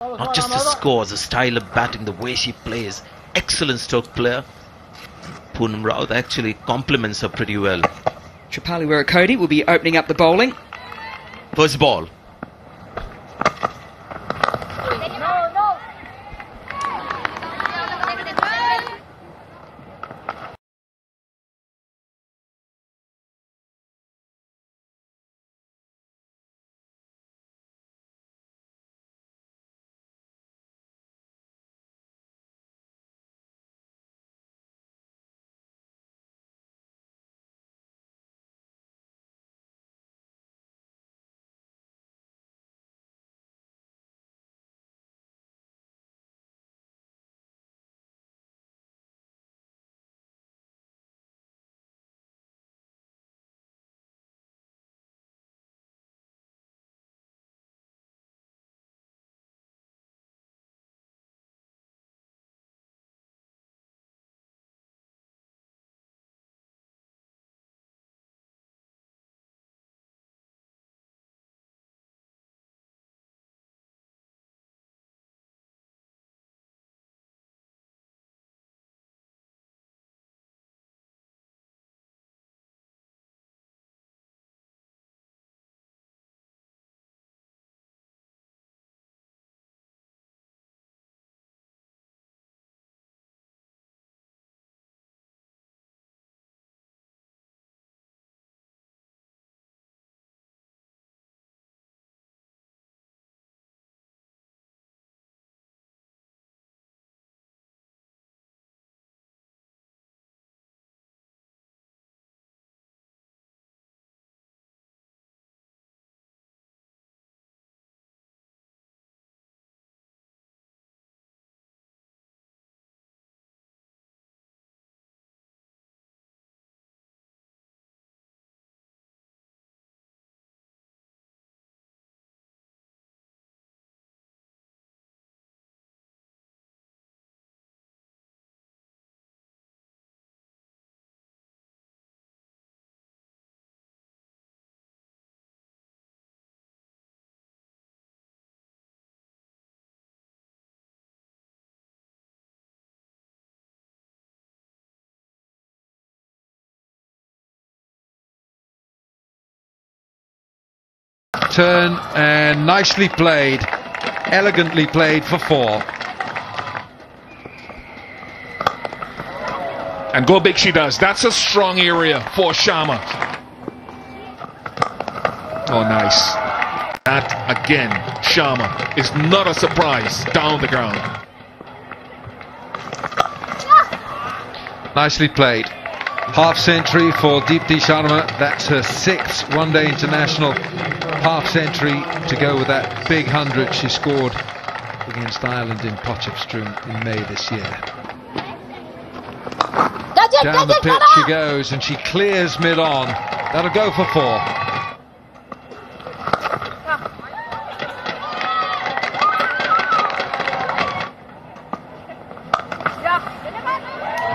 Not just the scores, the style of batting, the way she plays. Excellent stroke player. Poonam Raut actually complements her pretty well. Tripali Wirikodi will be opening up the bowling. First ball. Turn and nicely played, elegantly played for 4. And go big she does. That's a strong area for Sharma. Oh, nice. That again, Sharma is not a surprise down the ground. Nicely played. Half century for Deepti Sharma. That's her 6th one-day international half century to go with that big 100 she scored against Ireland in Potchefstroom in May this year. Down the pitch she goes and she clears mid-on. That'll go for 4.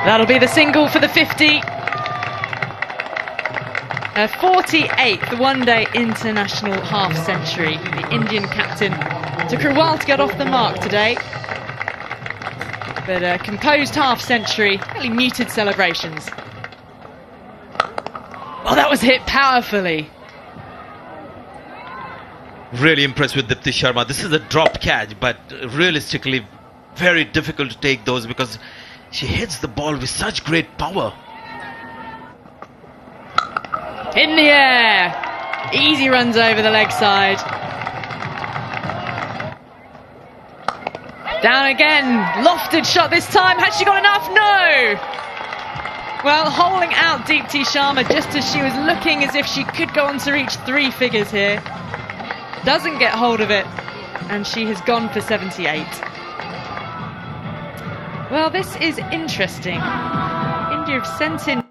That'll be the single for the 50. Her 48th one-day international half-century. The Indian captain took her a while to get off the mark today. But a composed half-century, fairly muted celebrations. Oh, that was hit powerfully. Really impressed with Deepti Sharma. This is a drop catch, but realistically very difficult to take those because she hits the ball with such great power. In the air. Easy runs over the leg side. Down again. Lofted shot this time. Has she got enough? No. Well, holing out Deepti Sharma just as she was looking as if she could go on to reach 3 figures here. Doesn't get hold of it. And she has gone for 78. Well, this is interesting. India have sent in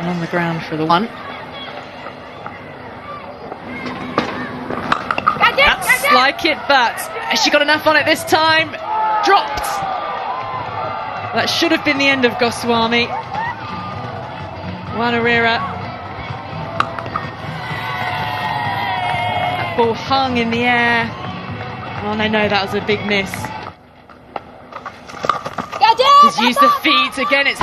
on the ground for the 1. That's like it, but has she got enough on it this time? Dropped. That should have been the end of Goswami. Wanarira Ball hung in the air. Oh, no, that was a big miss. He's used the feet again. It's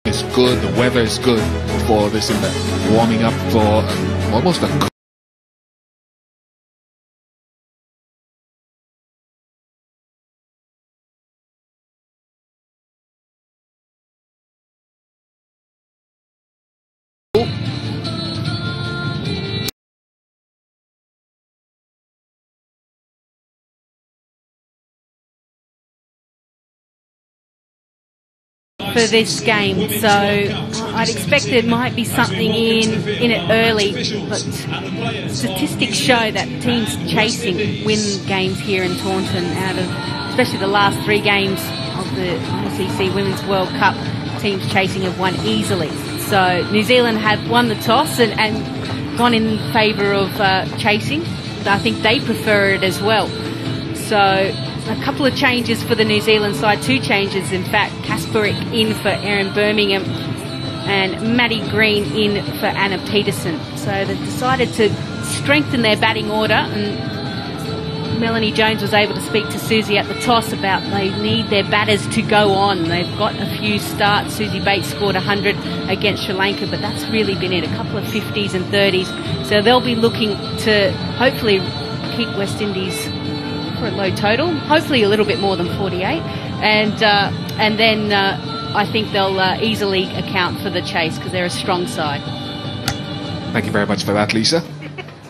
It's good, the weather is good for this event. Warming up for almost a for this game, so I'd expect there might be something in it early, but statistics show that teams chasing win games here in Taunton out of especially the last 3 games of the ICC Women's World Cup. Teams chasing have won easily. So New Zealand have won the toss and gone in favour of chasing. I think they prefer it as well. So a couple of changes for the New Zealand side, 2 changes in fact. Kasperick in for Erin Birmingham and Maddie Green in for Anna Peterson. So they've decided to strengthen their batting order, and Melanie Jones was able to speak to Susie at the toss about they need their batters to go on. They've got a few starts. Susie Bates scored 100 against Sri Lanka, but that's really been it, a couple of 50s and 30s. So they'll be looking to hopefully keep West Indies for a low total, hopefully a little bit more than 48, and then I think they'll easily account for the chase because they're a strong side. Thank you very much for that, Lisa.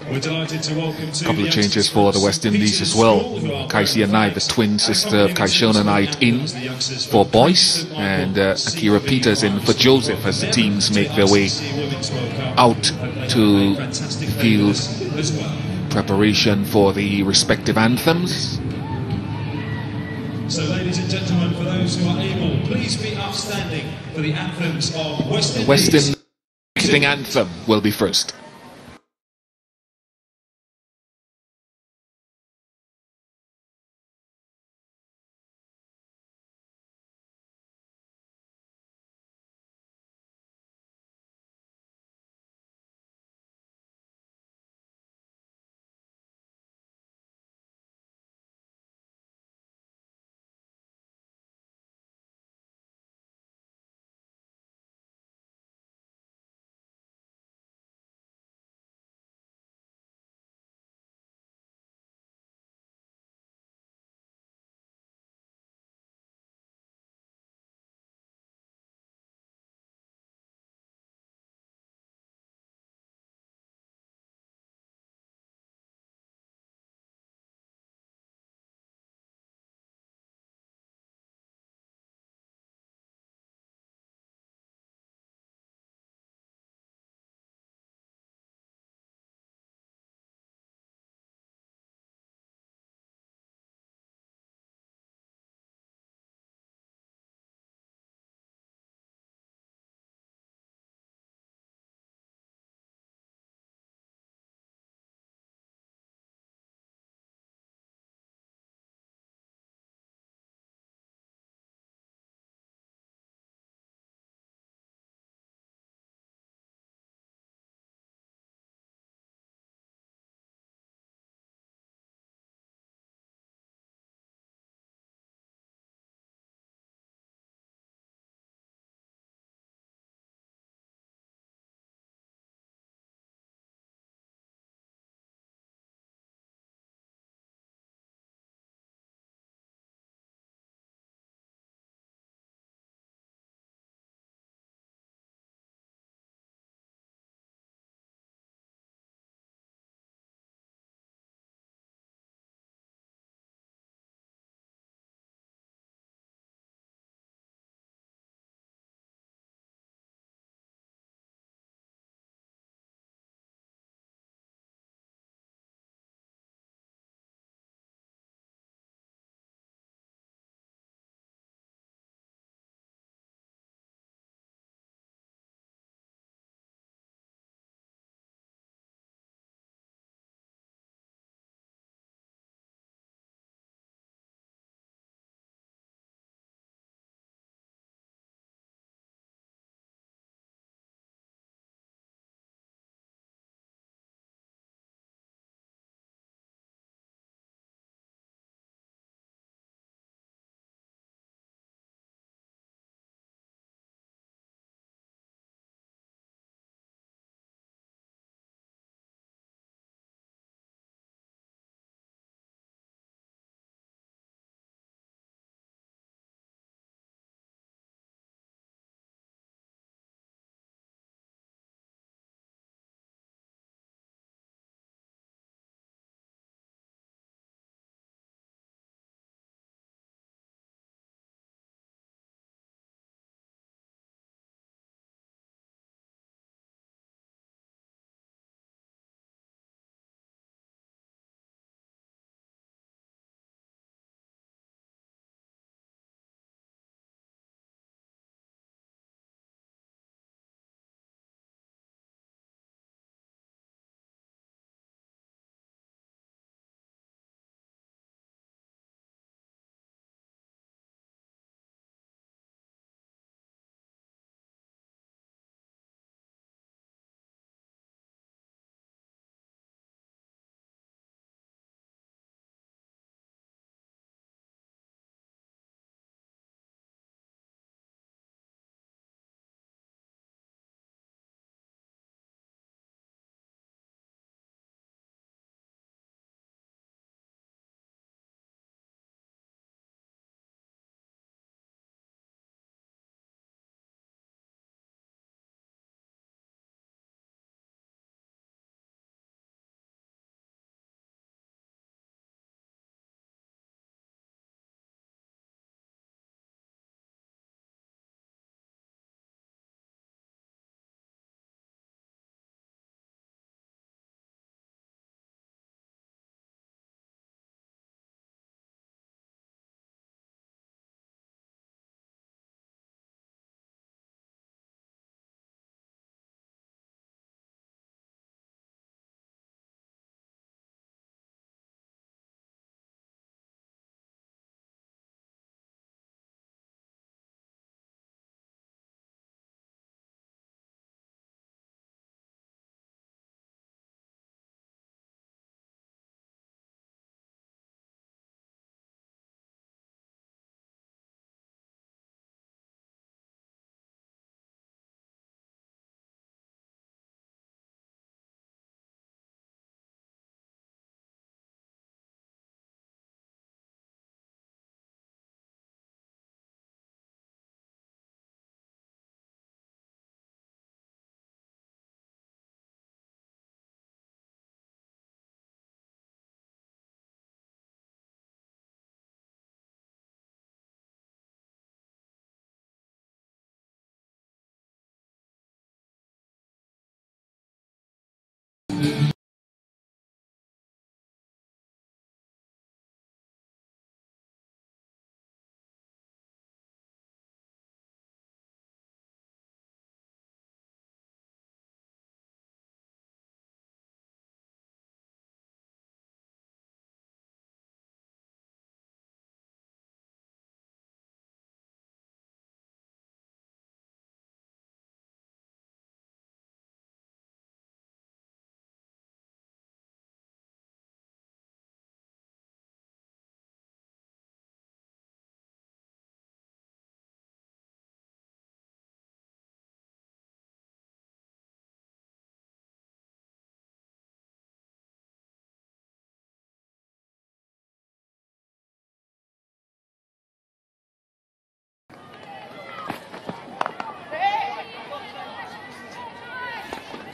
We're delighted to welcome A couple of changes for the West Indies as well. Kaisia Knight, the twin sister of Kaishona Knight, in for Boyce, and Akira Peters in for Joseph as the teams make their way out to field preparation for the respective anthems. So, ladies and gentlemen, for those who are able, please be upstanding for the anthems of West Indies. The West Indies anthem will be first.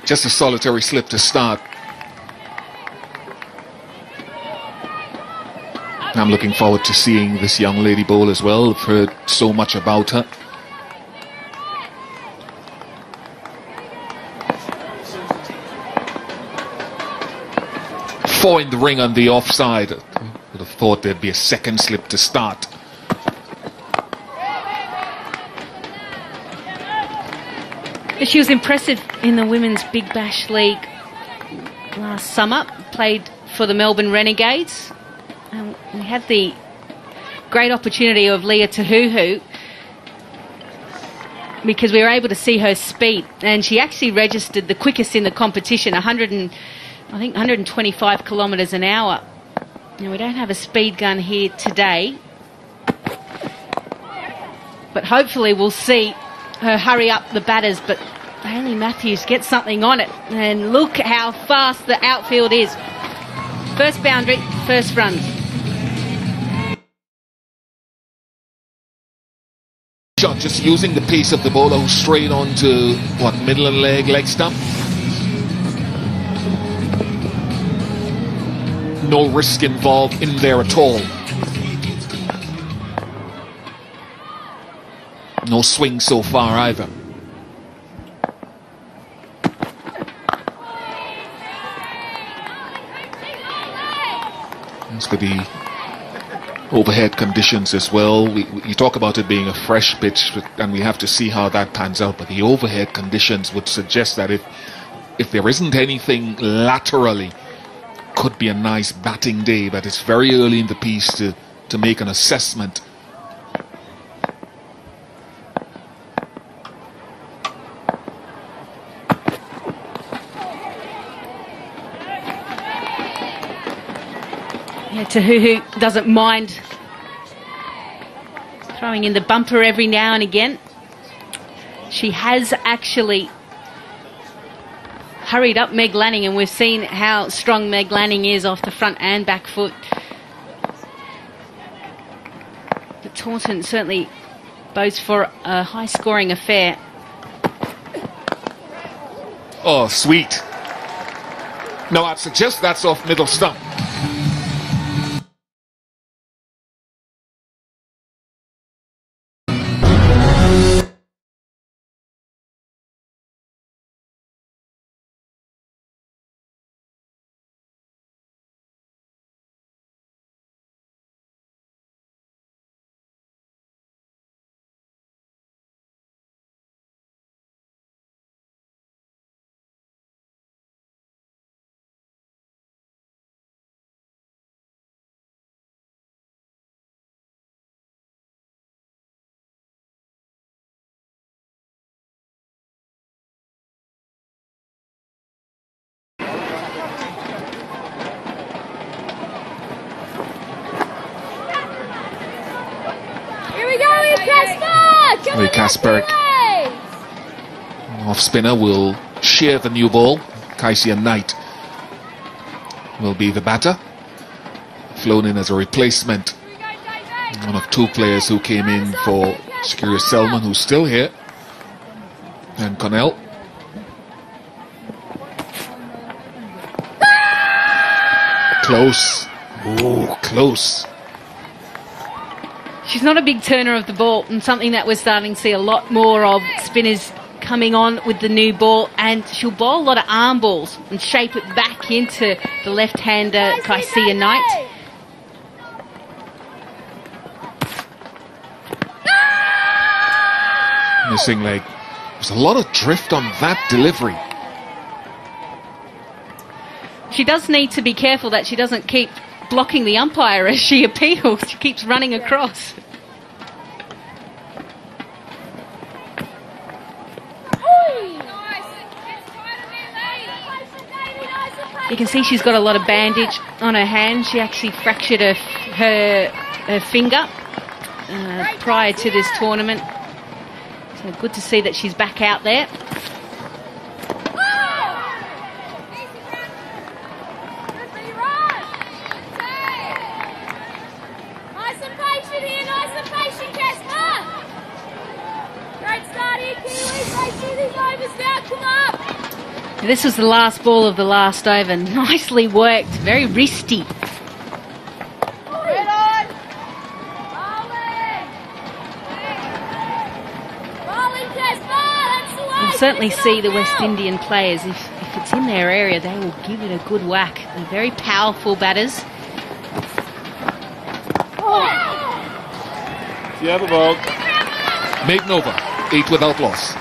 Just a solitary slip to start. I'm looking forward to seeing this young lady bowl as well. I've heard so much about her. Four in the ring on the offside. I would have thought there'd be a second slip to start. She was impressive in the Women's Big Bash League last summer. Played for the Melbourne Renegades. We had the great opportunity of Leah Tahuhu because we were able to see her speed, and she actually registered the quickest in the competition, 125 kilometres an hour. Now, we don't have a speed gun here today, but hopefully we'll see her hurry up the batters. But Hayley Matthews gets something on it, and look how fast the outfield is. First boundary, first run. Shot just using the pace of the bowler who's straight on to middle and leg stump. No risk involved in there at all. No swing so far either. As for the overhead conditions as well, you talk about it being a fresh pitch, and we have to see how that pans out, but the overhead conditions would suggest that if there isn't anything laterally, could be a nice batting day, but it's very early in the piece to make an assessment. Yeah, Tahuhu doesn't mind throwing in the bumper every now and again. She has actually hurried up Meg Lanning, and we've seen how strong Meg Lanning is off the front and back foot. But Taunton certainly bodes for a high-scoring affair. Oh, sweet. No, I'd suggest that's off middle stump. Kasper, off spinner, will share the new ball. Kaisia Knight will be the batter, flown in as a replacement. One of two players who came in for Shakira Selman, who's still here, and Connell. Close. Oh, close. She's not a big turner of the ball, and something that we're starting to see a lot more of. Spinners coming on with the new ball, and she'll bowl a lot of arm balls and shape it back into the left-hander Kaisia Knight. Missing leg. There's a lot of drift on that delivery. She does need to be careful that she doesn't keep blocking the umpire as she appeals. She keeps running across. You can see she's got a lot of bandage on her hand. She actually fractured her finger prior to this tournament. So good to see that she's back out there. Nice and patient here, nice and patient, Casper. Great start here, Kiwis. They see these overs now, come up. This was the last ball of the last over. Nicely worked, very wristy. You can certainly see the West Indian players, if it's in their area, they will give it a good whack. They're very powerful batters. Yeah, the ball. Maiden over. 8 without loss.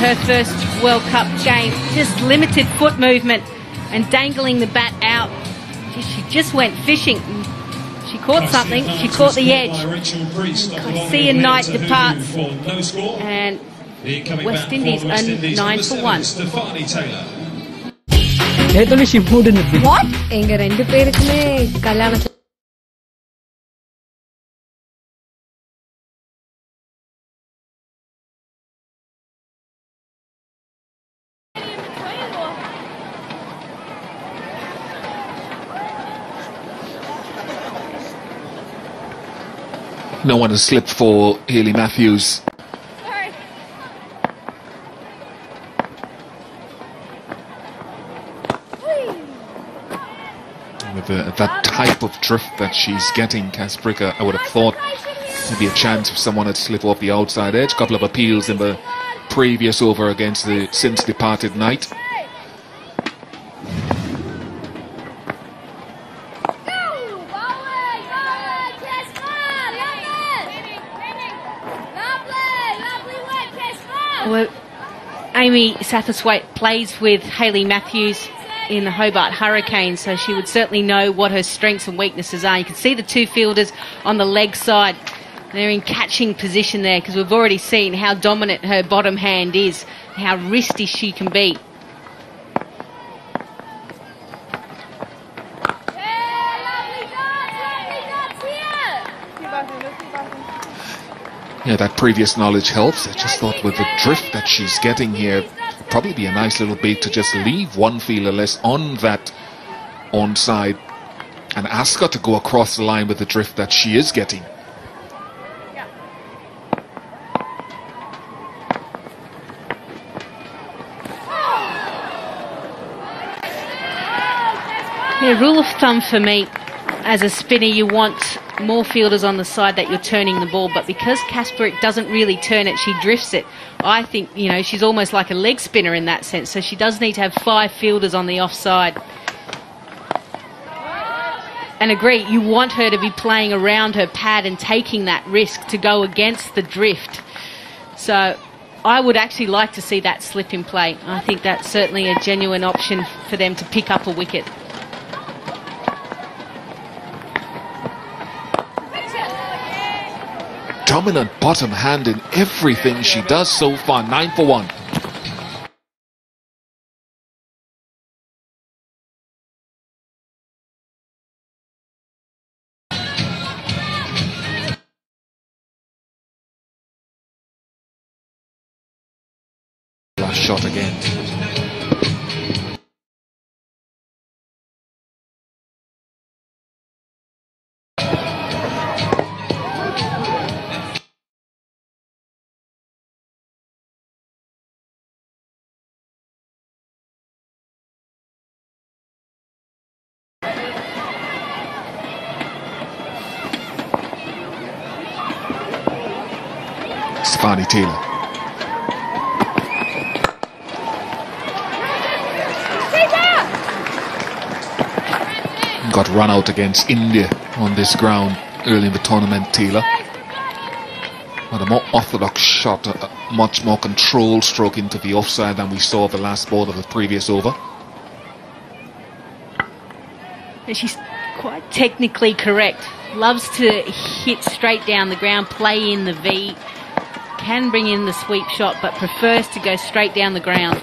Her first World Cup game, just limited foot movement and dangling the bat out. She just went fishing. She caught something. She caught the edge. Kaisia Knight departs, and West Indies are 9 for 1. What? எங்க ரெண்டு பேருக்குமே கல்யாணம் No one has slipped for Hayley Matthews. Sorry. With that type of drift that she's getting, Kasprika, I would have thought there'd be a chance if someone had slipped off the outside edge. Couple of appeals in the previous over against the since departed Knight. Well, Amy Satterthwaite plays with Hayley Matthews in the Hobart Hurricanes, so she would certainly know what her strengths and weaknesses are. You can see the two fielders on the leg side. They're in catching position there because we've already seen how dominant her bottom hand is, how wristy she can be. Yeah, that previous knowledge helps. I just thought with the drift that she's getting here, it'd probably be a nice little bait to just leave one fielder less on that onside and ask her to go across the line with the drift that she is getting. Yeah, rule of thumb for me, as a spinner, you want more fielders on the side that you're turning the ball, but because Kasprika doesn't really turn it, she drifts it. I think, you know, she's almost like a leg spinner in that sense, so she does need to have 5 fielders on the offside. And agree, you want her to be playing around her pad and taking that risk to go against the drift. So I would actually like to see that slip in play. I think that's certainly a genuine option for them to pick up a wicket. Dominant bottom hand in everything she does so far. 9 for 1. Last shot again. Stefani Taylor. Got run out against India on this ground early in the tournament, Taylor. But a more orthodox shot, a much more controlled stroke into the offside than we saw the last ball of the previous over. And she's quite technically correct. Loves to hit straight down the ground, play in the V. Can bring in the sweep shot, but prefers to go straight down the ground.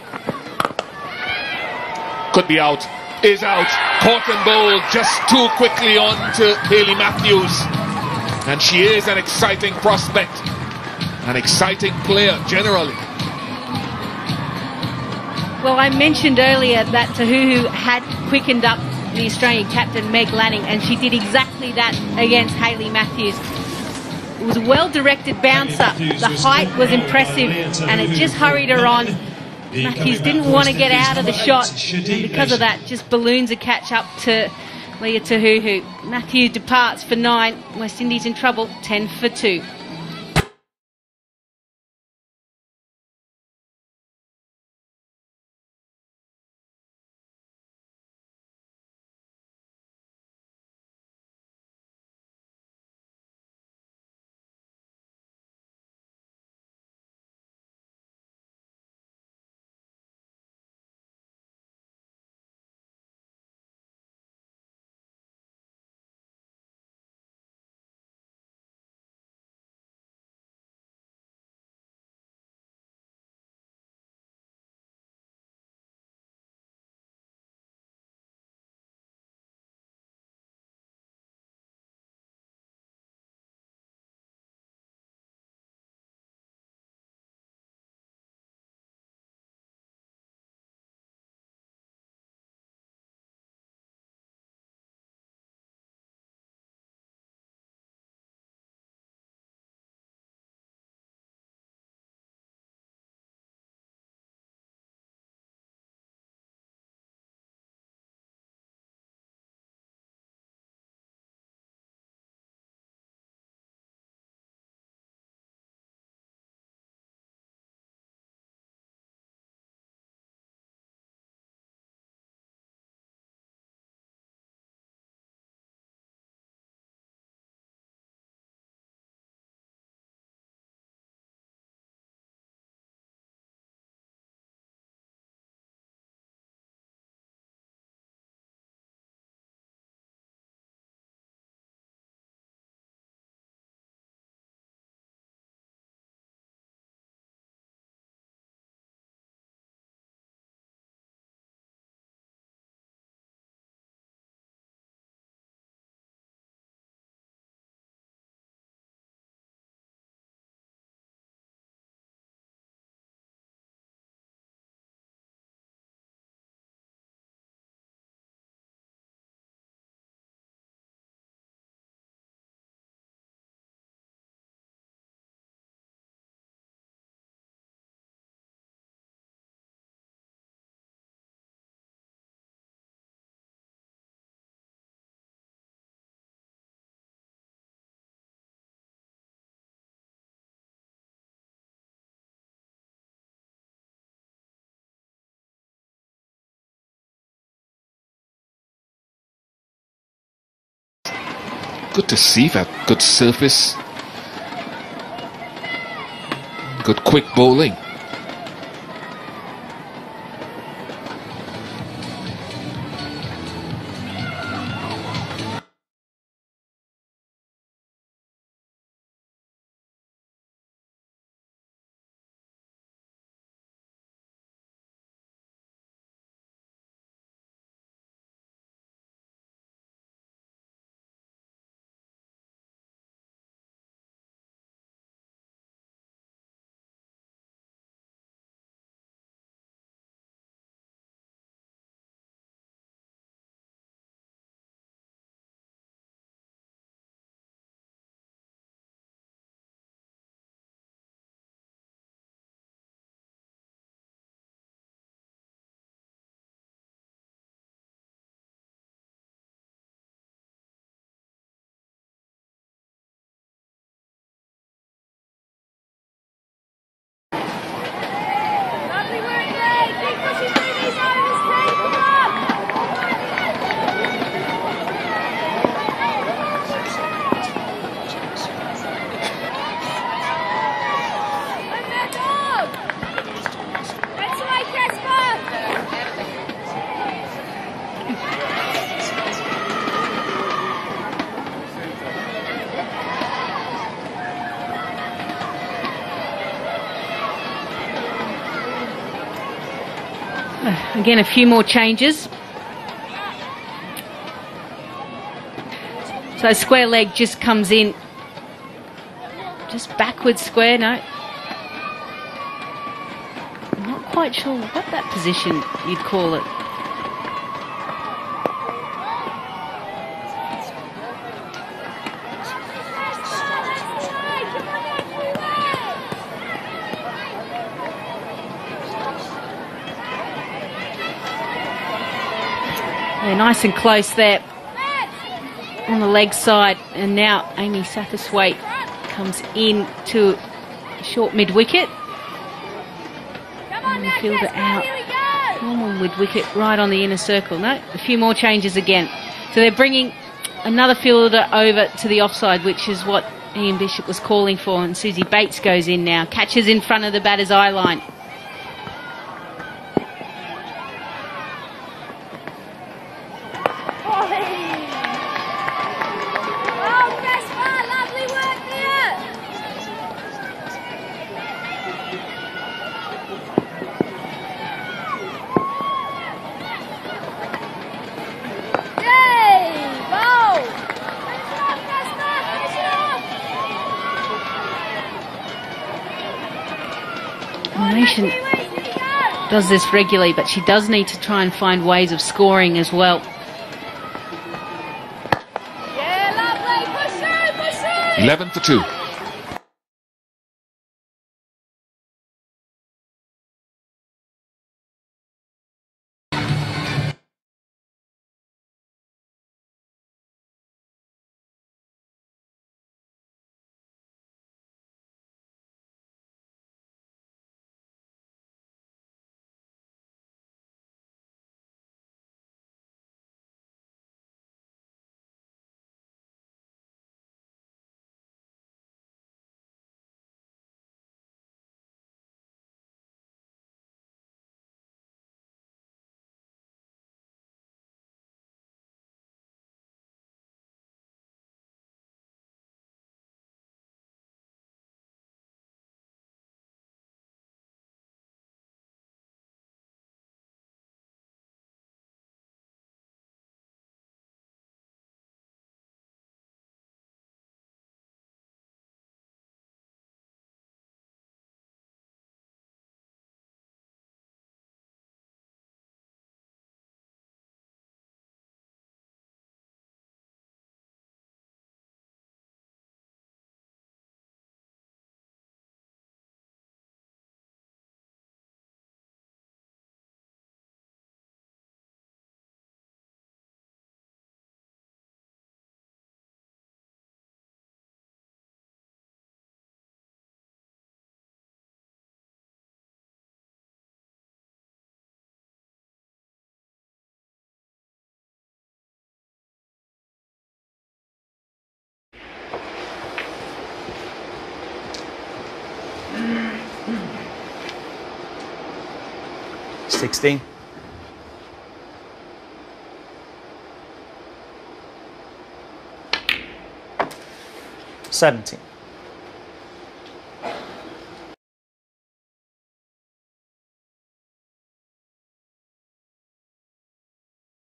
Could be out. Is out. Caught and bowled just too quickly on to Hayley Matthews. And she is an exciting prospect. An exciting player, generally. Well, I mentioned earlier that Tahuhu had quickened up the Australian captain, Meg Lanning, and she did exactly that against Hayley Matthews. It was a well-directed bouncer. The height was impressive, and it just hurried her on. Matthews didn't want to get out of the shot, and because of that, just balloons a catch up to Leah Tahuhu. Matthews departs for 9. West Indies in trouble, 10 for 2. Good to see that. Good surface. Good quick bowling. Lovely work, Lee. Keep pushing through these overs, team. Come on. Move that dog. That's away, Casper. Again, a few more changes. So square leg just comes in. Just backwards square, no. I'm not quite sure what that position you'd call it. Yeah, nice and close there on the leg side, and now Amy Satterthwaite comes in to short mid-wicket. Come on now, Fielder Casper. out. Here we go. Normal mid-wicket right on the inner circle. No, a few more changes again. So they're bringing another fielder over to the offside, which is what Ian Bishop was calling for, and Susie Bates goes in now. Catches in front of the batter's eye line. Oh, Casper, lovely work there. Yay! Bowl. Finish it off, Casper. Finish it off. Nation Kiwis, here we go. does this regularly, but she does need to try and find ways of scoring as well. Yeah, lovely. Push through, push through. 11 for 2. 16. $17.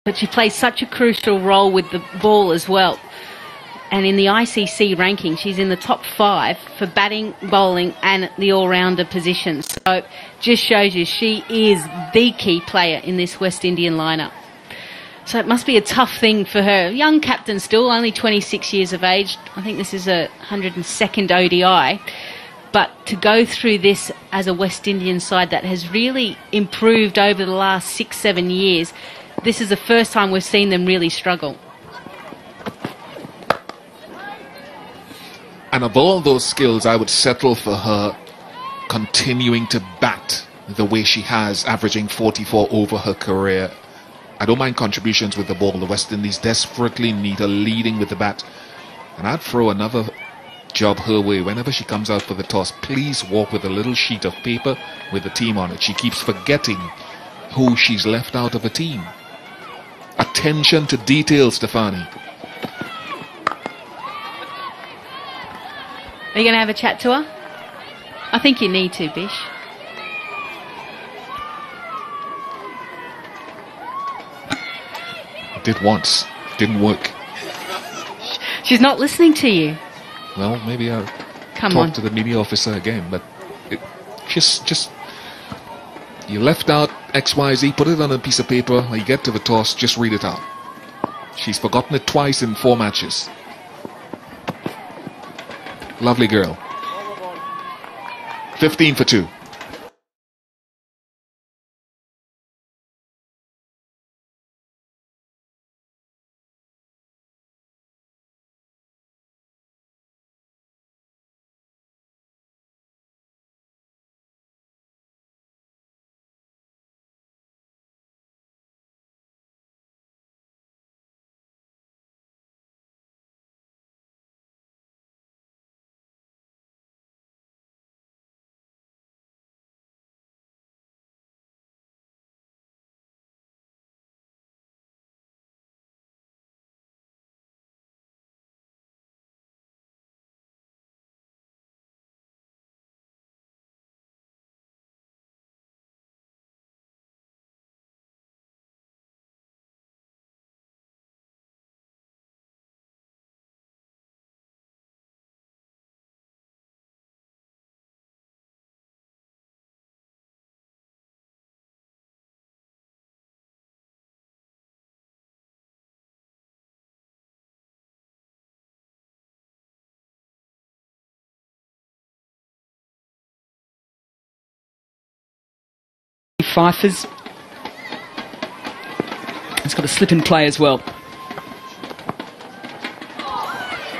But she plays such a crucial role with the ball as well. And in the ICC ranking, she's in the top 5 for batting, bowling and the all-rounder position. So just shows you she is the key player in this West Indian lineup. So it must be a tough thing for her. Young captain still, only 26 years of age. I think this is a 102nd ODI. But to go through this as a West Indian side that has really improved over the last 6-7 years, this is the first time we've seen them really struggle. And of all those skills, I would settle for her continuing to bat the way she has, averaging 44 over her career. I don't mind contributions with the ball. The West Indies desperately need her leading with the bat. And I'd throw another job her way whenever she comes out for the toss. Please walk with a little sheet of paper with the team on it. She keeps forgetting who she's left out of a team. Attention to detail, Stefani. Are you going to have a chat to her? I think you need to, Bish. I did once. Didn't work. She's not listening to you. Well, maybe I'll talk to the media officer again, but just you left out XYZ, put it on a piece of paper, when you get to the toss, just read it out. She's forgotten it twice in 4 matches. Lovely girl. 15 for 2. Fifers. It's got a slip in play as well.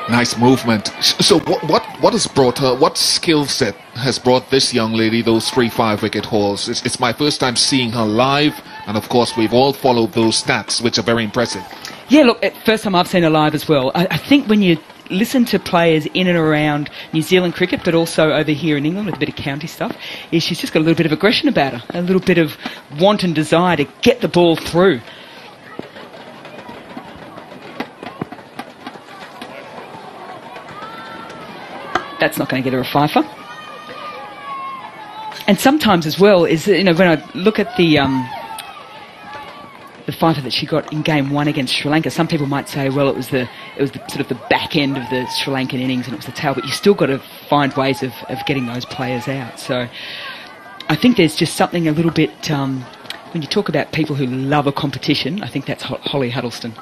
Nice movement. So what has brought her, what skill set has brought this young lady those 3 5-wicket hauls? It's my first time seeing her live, and of course we've all followed those stats, which are very impressive. Yeah, look, first time I've seen her live as well. I think when you listen to players in and around New Zealand cricket, but also over here in England with a bit of county stuff, is she's just got a little bit of aggression about her, a little bit of want and desire to get the ball through. That's not going to get her a fifer. And sometimes as well is, you know, when I look at the fifer that she got in game 1 against Sri Lanka, some people might say, well, it was the sort of the back end of the Sri Lankan innings and it was the tail, but you still got to find ways of getting those players out. So I think there's just something a little bit, when you talk about people who love a competition, I think that's Holly Huddleston.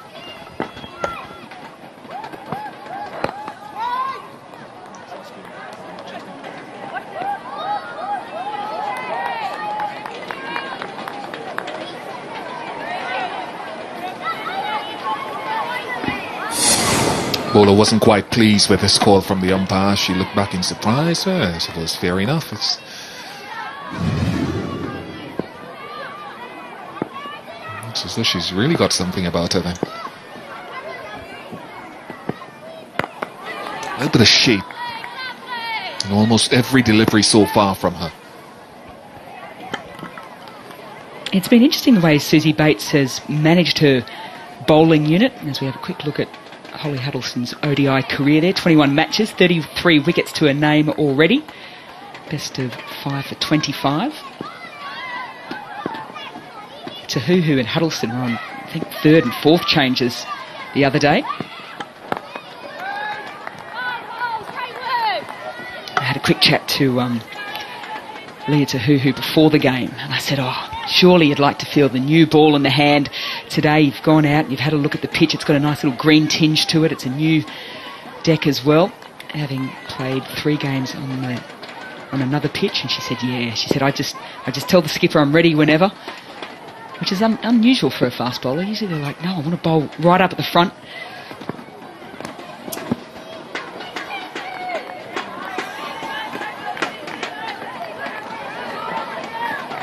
Bowler wasn't quite pleased with this call from the umpire. She looked back in surprise. I suppose fair enough. It's as though she's really got something about her then. A little bit of shape in almost every delivery so far from her. It's been interesting the way Susie Bates has managed her bowling unit, as we have a quick look at Holly Huddleston's ODI career there. 21 matches, 33 wickets to her name already. Best of 5 for 25. Tahuhu and Huddleston were on, I think, third and fourth changes the other day. I had a quick chat to Leah Tahuhu before the game, and I said, oh, surely you'd like to feel the new ball in the hand. Today you've gone out and you've had a look at the pitch. It's got a nice little green tinge to it. It's a new deck as well, having played 3 games on another pitch. And she said, yeah. She said, I just tell the skipper I'm ready whenever, which is unusual for a fast bowler. Usually they're like, no, I want to bowl right up at the front.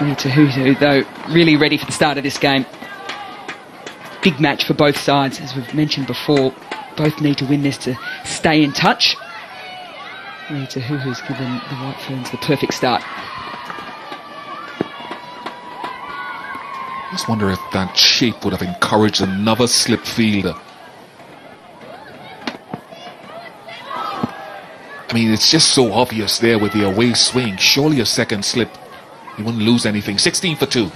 Tahuhu, though, really ready for the start of this game. Big match for both sides, as we've mentioned before. Both need to win this to stay in touch. Tahuhu's given the White Ferns the perfect start. I just wonder if that shape would have encouraged another slip fielder. I mean, it's just so obvious there with the away swing. Surely a second slip, you wouldn't lose anything. 16 for 2.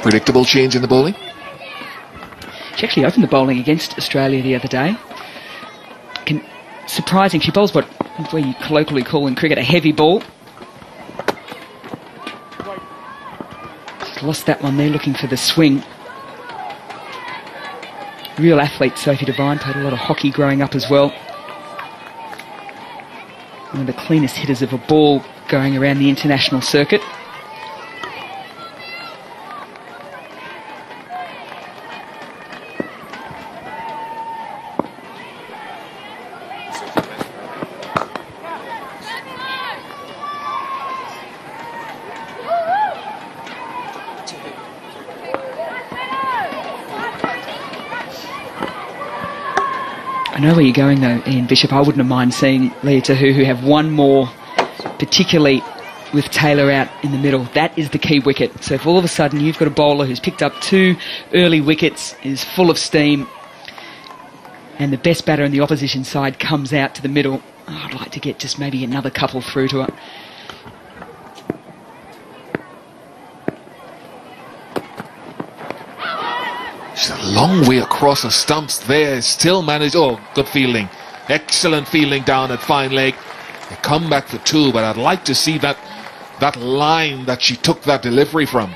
Predictable change in the bowling? She actually opened the bowling against Australia the other day. Surprising, she bowls what we colloquially call in cricket a heavy ball. She's lost that one there, looking for the swing. Real athlete, Sophie Devine, played a lot of hockey growing up as well. One of the cleanest hitters of a ball going around the international circuit. I know where you're going though, Ian Bishop. I wouldn't have mind seeing Leah Tahuhu have one more, particularly with Taylor out in the middle. That is the key wicket. So if all of a sudden you've got a bowler who's picked up 2 early wickets, is full of steam, and the best batter in the opposition side comes out to the middle, I'd like to get just maybe another couple through to her. She's a long way across the stumps there. Still managed. Oh, good fielding. Excellent fielding down at fine leg. They come back for 2, but I'd like to see that line that she took that delivery from.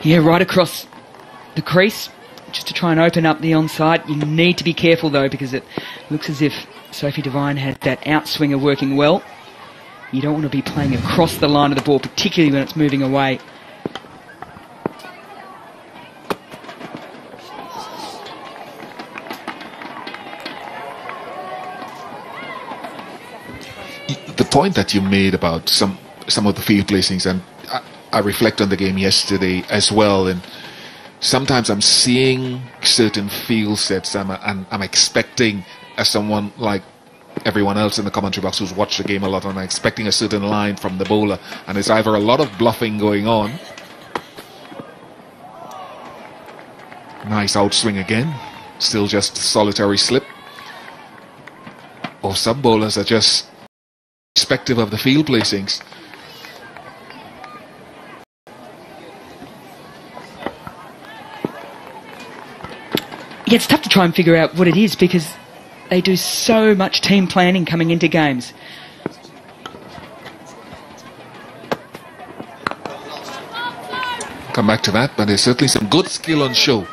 Yeah, right across the crease, just to try and open up the onside. You need to be careful though, because it looks as if Sophie Devine had that outswinger working well. You don't want to be playing across the line of the ball, particularly when it's moving away. The point that you made about some of the field placings, and I reflect on the game yesterday as well, and sometimes I'm seeing certain field sets and I'm expecting, as someone like everyone else in the commentary box who's watched the game a lot, and I'm expecting a certain line from the bowler, and it's either a lot of bluffing going on. Nice outswing again, still just solitary slip, or some bowlers are just irrespective of the field placings. Yeah, it's tough to try and figure out what it is because they do so much team planning coming into games. Come back to that, but there's certainly some good skill on show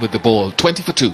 with the ball. 20 for 2.